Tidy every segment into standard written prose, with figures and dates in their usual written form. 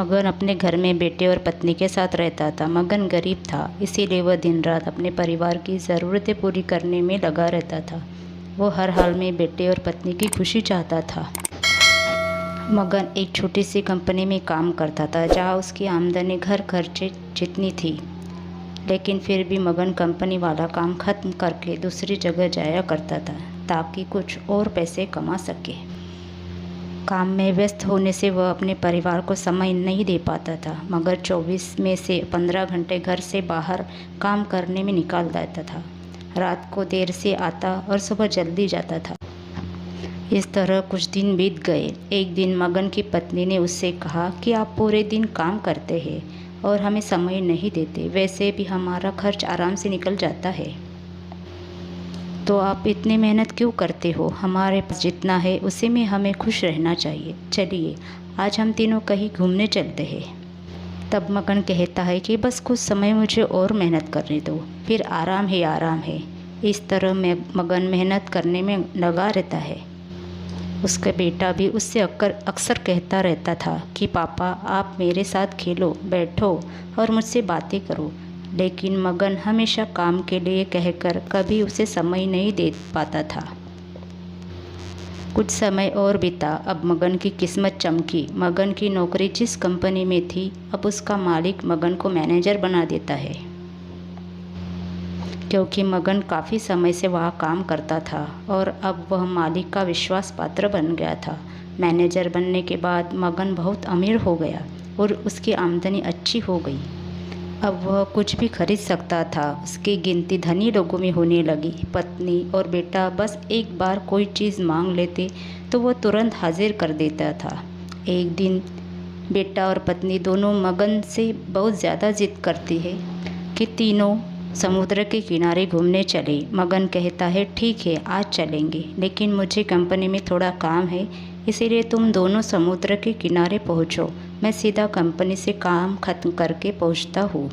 मगन अपने घर में बेटे और पत्नी के साथ रहता था। मगन गरीब था, इसीलिए वह दिन रात अपने परिवार की ज़रूरतें पूरी करने में लगा रहता था। वो हर हाल में बेटे और पत्नी की खुशी चाहता था। मगन एक छोटी सी कंपनी में काम करता था, जहाँ उसकी आमदनी घर खर्चे जितनी थी। लेकिन फिर भी मगन कंपनी वाला काम ख़त्म करके दूसरी जगह जाया करता था, ताकि कुछ और पैसे कमा सके। काम में व्यस्त होने से वह अपने परिवार को समय नहीं दे पाता था, मगर 24 में से 15 घंटे घर से बाहर काम करने में निकाल देता था। रात को देर से आता और सुबह जल्दी जाता था। इस तरह कुछ दिन बीत गए। एक दिन मगन की पत्नी ने उससे कहा कि आप पूरे दिन काम करते हैं और हमें समय नहीं देते, वैसे भी हमारा खर्च आराम से निकल जाता है, तो आप इतनी मेहनत क्यों करते हो? हमारे पास जितना है उसी में हमें खुश रहना चाहिए। चलिए आज हम तीनों कहीं घूमने चलते हैं। तब मगन कहता है कि बस कुछ समय मुझे और मेहनत करने दो, फिर आराम ही आराम है। इस तरह मगन मेहनत करने में लगा रहता है। उसका बेटा भी उससे अक्सर कहता रहता था कि पापा आप मेरे साथ खेलो, बैठो और मुझसे बातें करो, लेकिन मगन हमेशा काम के लिए कहकर कभी उसे समय नहीं दे पाता था। कुछ समय और बीता। अब मगन की किस्मत चमकी। मगन की नौकरी जिस कंपनी में थी, अब उसका मालिक मगन को मैनेजर बना देता है। क्योंकि मगन काफ़ी समय से वहाँ काम करता था और अब वह मालिक का विश्वास पात्र बन गया था। मैनेजर बनने के बाद मगन बहुत अमीर हो गया और उसकी आमदनी अच्छी हो गई। अब वह कुछ भी खरीद सकता था। उसकी गिनती धनी लोगों में होने लगी। पत्नी और बेटा बस एक बार कोई चीज़ मांग लेते तो वह तुरंत हाजिर कर देता था। एक दिन बेटा और पत्नी दोनों मगन से बहुत ज़्यादा जिद करती है कि तीनों समुद्र के किनारे घूमने चले। मगन कहता है ठीक है आज चलेंगे, लेकिन मुझे कंपनी में थोड़ा काम है, इसीलिए तुम दोनों समुद्र के किनारे पहुँचो, मैं सीधा कंपनी से काम खत्म करके पहुँचता हूँ।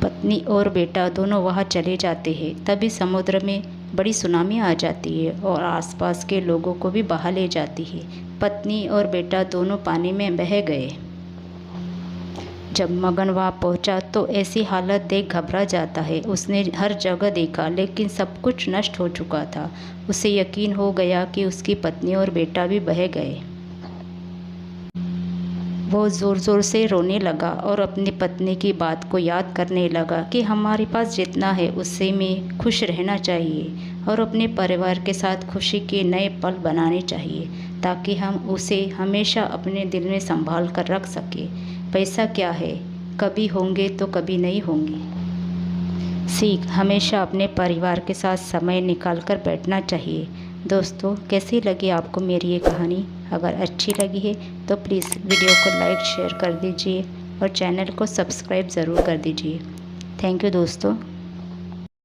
पत्नी और बेटा दोनों वहाँ चले जाते हैं। तभी समुद्र में बड़ी सुनामी आ जाती है और आसपास के लोगों को भी बहा ले जाती है। पत्नी और बेटा दोनों पानी में बह गए। जब मगन वहाँ पहुँचा तो ऐसी हालत देख घबरा जाता है। उसने हर जगह देखा, लेकिन सब कुछ नष्ट हो चुका था। उसे यकीन हो गया कि उसकी पत्नी और बेटा भी बह गए। वो ज़ोर ज़ोर से रोने लगा और अपनी पत्नी की बात को याद करने लगा कि हमारे पास जितना है उससे में खुश रहना चाहिए और अपने परिवार के साथ खुशी के नए पल बनाने चाहिए, ताकि हम उसे हमेशा अपने दिल में संभाल कर रख सकें। पैसा क्या है, कभी होंगे तो कभी नहीं होंगे। सीख, हमेशा अपने परिवार के साथ समय निकाल कर बैठना चाहिए। दोस्तों, कैसी लगी आपको मेरी ये कहानी? अगर अच्छी लगी है तो प्लीज़ वीडियो को लाइक शेयर कर दीजिए और चैनल को सब्सक्राइब ज़रूर कर दीजिए। थैंक यू दोस्तों।